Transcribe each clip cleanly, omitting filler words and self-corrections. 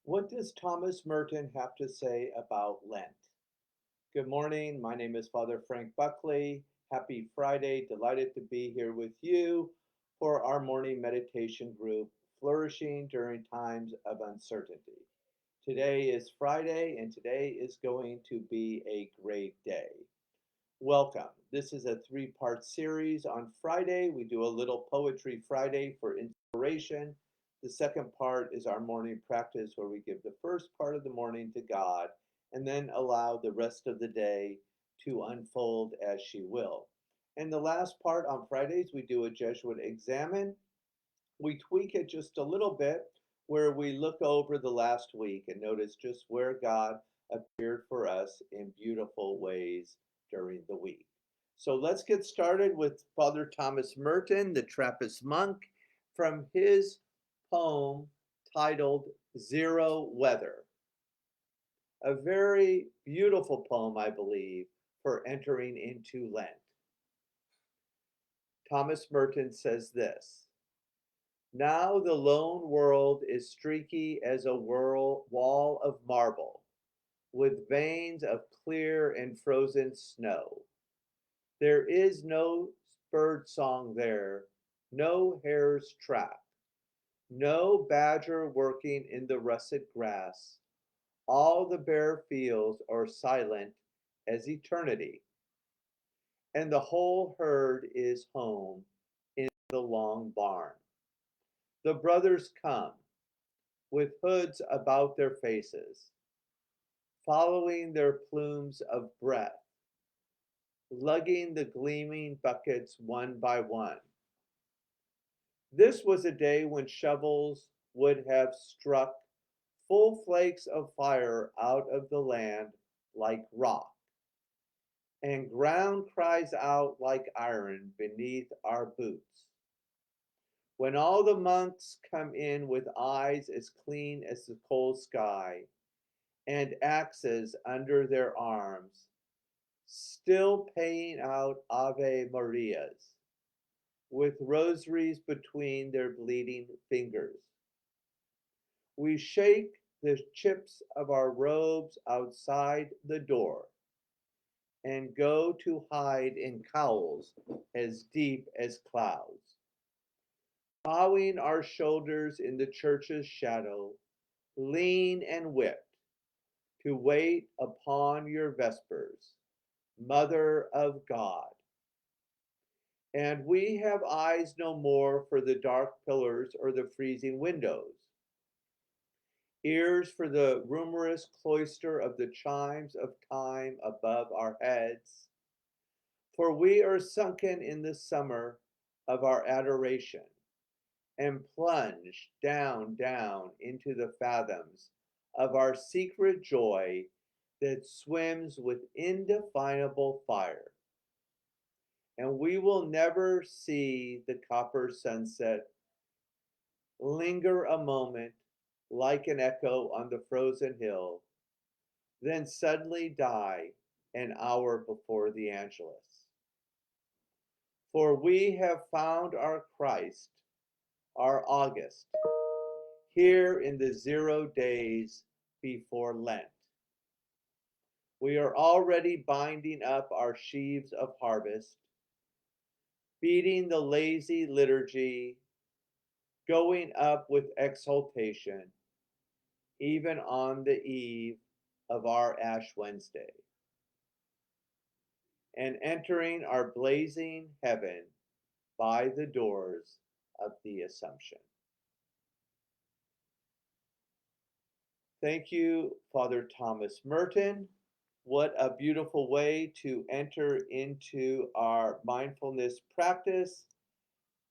What does Thomas Merton have to say about Lent? Good morning. My name is Father Frank Buckley. Happy Friday. Delighted to be here with you for our morning meditation group, Flourishing During Times of Uncertainty. Today is Friday, and today is going to be a great day. Welcome. This is a three-part series. On Friday, we do a little Poetry Friday for inspiration. The second part is our morning practice where we give the first part of the morning to God and then allow the rest of the day to unfold as she will. And the last part on Fridays, we do a Jesuit examine. We tweak it just a little bit where we look over the last week and notice just where God appeared for us in beautiful ways during the week. So let's get started with Father Thomas Merton, the Trappist monk, from his poem titled Zero Weather. A very beautiful poem, I believe, for entering into Lent. Thomas Merton says this: Now the lone world is streaky as a wall of marble, with veins of clear and frozen snow. There is no bird song there, no hare's track, no badger working in the russet grass. All the bare fields are silent as eternity, and the whole herd is home in the long barn. The brothers come, with hoods about their faces, following their plumes of breath, lugging the gleaming buckets one by one. This was a day when shovels would have struck full flakes of fire out of the land like rock, and ground cries out like iron beneath our boots. When all the monks come in with eyes as clean as the cold sky, and axes under their arms, still paying out Ave Marias, with rosaries between their bleeding fingers. We shake the chips of our robes outside the door and go to hide in cowls as deep as clouds, bowing our shoulders in the church's shadow, lean and whipped, to wait upon your vespers, Mother of God. And we have eyes no more for the dark pillars or the freezing windows, ears for the rumorous cloister of the chimes of time above our heads. For we are sunken in the summer of our adoration and plunged down, down into the fathoms of our secret joy that swims with indefinable fire. And we will never see the copper sunset linger a moment like an echo on the frozen hill, then suddenly die an hour before the Angelus. For we have found our Christ, our August, here in the 0 days before Lent. We are already binding up our sheaves of harvest, beating the lazy liturgy, going up with exultation, even on the eve of our Ash Wednesday, and entering our blazing heaven by the doors of the Assumption. Thank you, Father Thomas Merton. What a beautiful way to enter into our mindfulness practice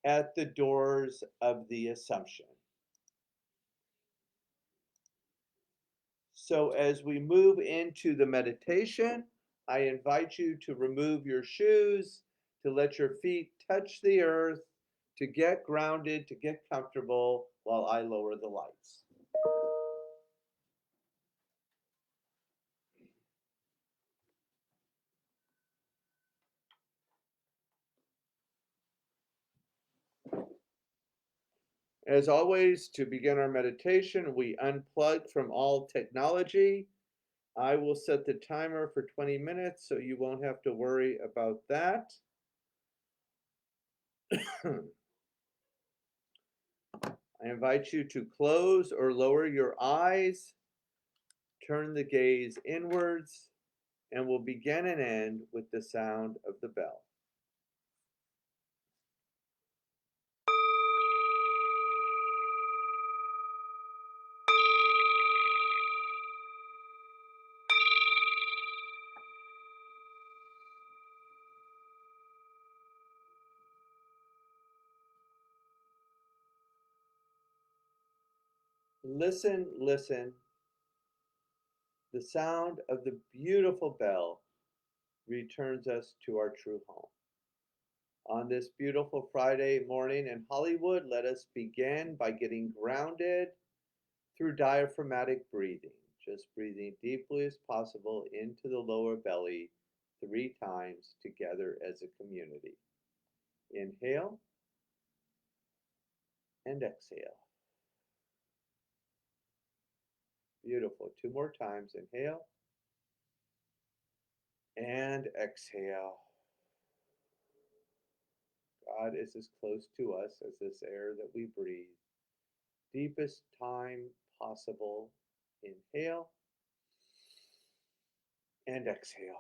at the doors of the Assumption. So as we move into the meditation, I invite you to remove your shoes, to let your feet touch the earth, to get grounded, to get comfortable while I lower the lights. As always, to begin our meditation, we unplug from all technology. I will set the timer for 20 minutes so you won't have to worry about that. I invite you to close or lower your eyes, turn the gaze inwards, and we'll begin and end with the sound of the bell. Listen, listen. The sound of the beautiful bell returns us to our true home. On this beautiful Friday morning in Hollywood, let us begin by getting grounded through diaphragmatic breathing, just breathing deeply as possible into the lower belly 3 times together as a community. Inhale and exhale. Beautiful. 2 more times. Inhale and exhale. God is as close to us as this air that we breathe. Deepest time possible. Inhale and exhale.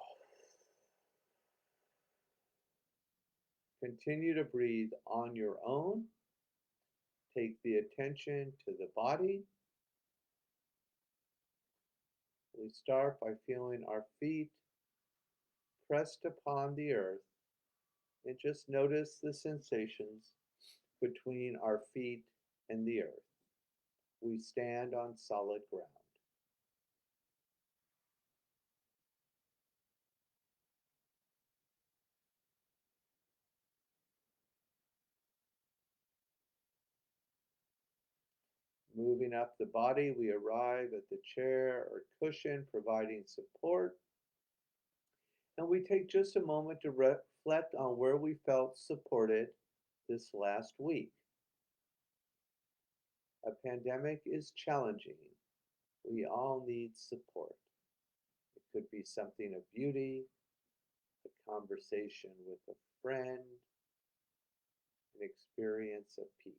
Continue to breathe on your own. Take the attention to the body. We start by feeling our feet pressed upon the earth and just notice the sensations between our feet and the earth. We stand on solid ground. Moving up the body, we arrive at the chair or cushion providing support. And we take just a moment to reflect on where we felt supported this last week. A pandemic is challenging. We all need support. It could be something of beauty, a conversation with a friend, an experience of peace.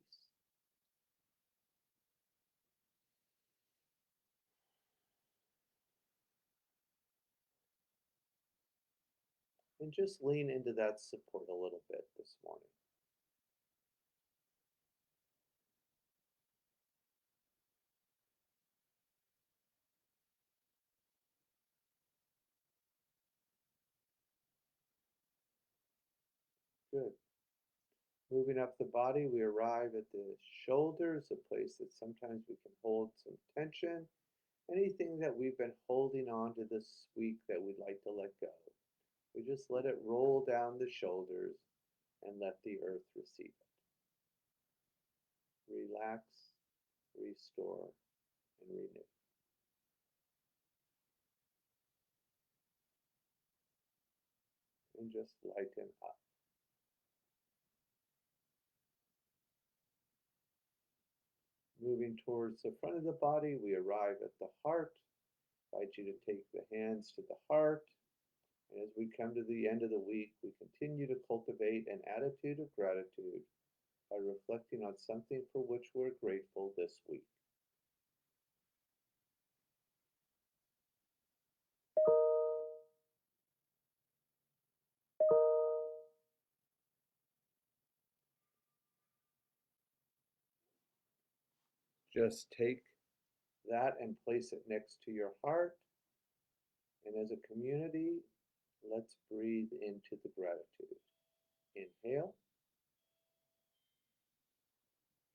And just lean into that support a little bit this morning. Good. Moving up the body, we arrive at the shoulders, a place that sometimes we can hold some tension. Anything that we've been holding on to this week that we'd like to let go. We just let it roll down the shoulders and let the earth receive it. Relax, restore, and renew. And just lighten up. Moving towards the front of the body, we arrive at the heart. I invite you to take the hands to the heart. And as we come to the end of the week, we continue to cultivate an attitude of gratitude by reflecting on something for which we're grateful this week. Just take that and place it next to your heart. And as a community, let's breathe into the gratitude. Inhale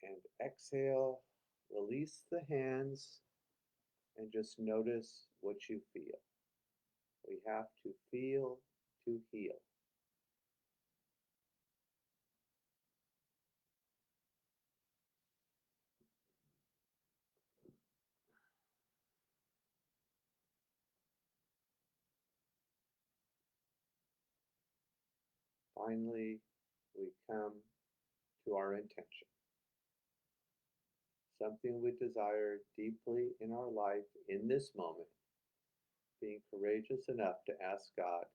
and exhale. Release the hands and just notice what you feel. We have to feel to heal. Finally, we come to our intention. something we desire deeply in our life in this moment, being courageous enough to ask God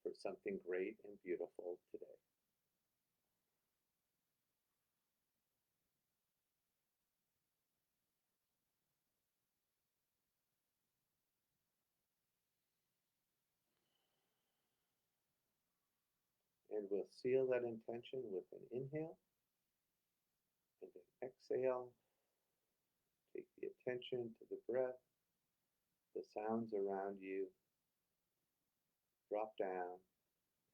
for something great and beautiful today. And we'll seal that intention with an inhale and an exhale. Take the attention to the breath, the sounds around you. Drop down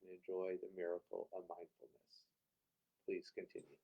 and enjoy the miracle of mindfulness. Please continue.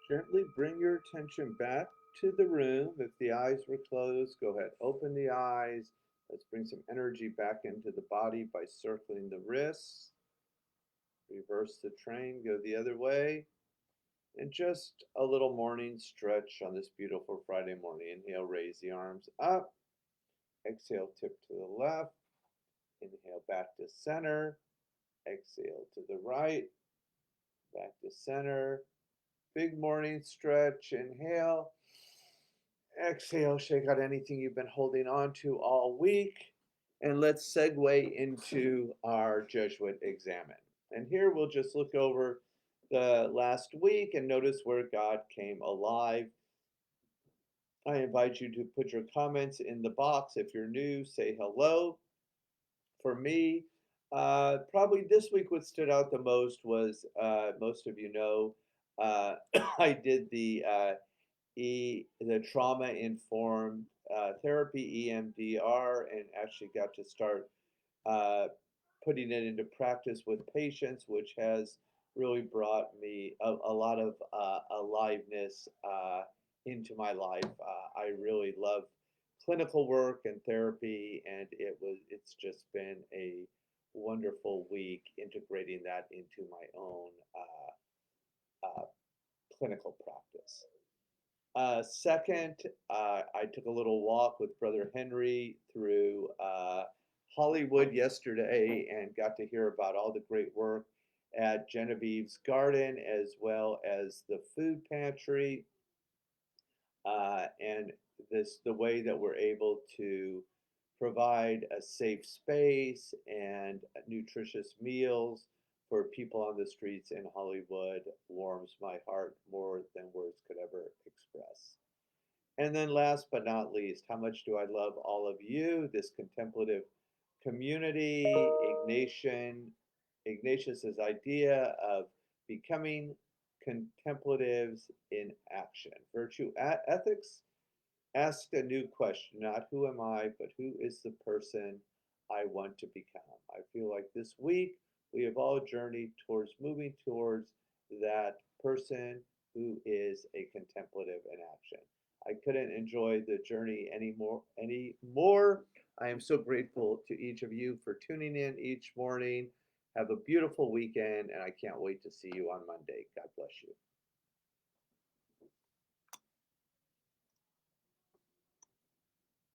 Gently bring your attention back to the room. If the eyes were closed, go ahead, open the eyes. Let's bring some energy back into the body by circling the wrists. Reverse the train, go the other way. And just a little morning stretch on this beautiful Friday morning. Inhale, raise the arms up. Exhale, tip to the left. Inhale, back to center. Exhale to the right. Back to center. Big morning stretch. Inhale. Exhale, shake out anything you've been holding on to all week. And let's segue into our Jesuit Examen. And here we'll just look over the last week and notice where God came alive. I invite you to put your comments in the box. If you're new, say hello. For me, probably this week what stood out the most was most of you know I did the trauma informed therapy EMDR and actually got to start uh, putting it into practice with patients, which has really brought me a lot of aliveness into my life. I really love clinical work and therapy, and it's just been a wonderful week integrating that into my own clinical practice. Second, I took a little walk with Brother Henry through Hollywood yesterday and got to hear about all the great work at Genevieve's Garden as well as the food pantry and the way that we're able to provide a safe space and nutritious meals for people on the streets in Hollywood warms my heart more than words could ever express. And then last but not least, how much do I love all of you, this contemplative community, Ignatius's idea of becoming contemplatives in action. Virtue ethics asked a new question, not who am I, but who is the person I want to become. I feel like this week we have all journeyed towards moving towards that person who is a contemplative in action. I couldn't enjoy the journey anymore. I am so grateful to each of you for tuning in each morning. Have a beautiful weekend, and I can't wait to see you on Monday. God bless you.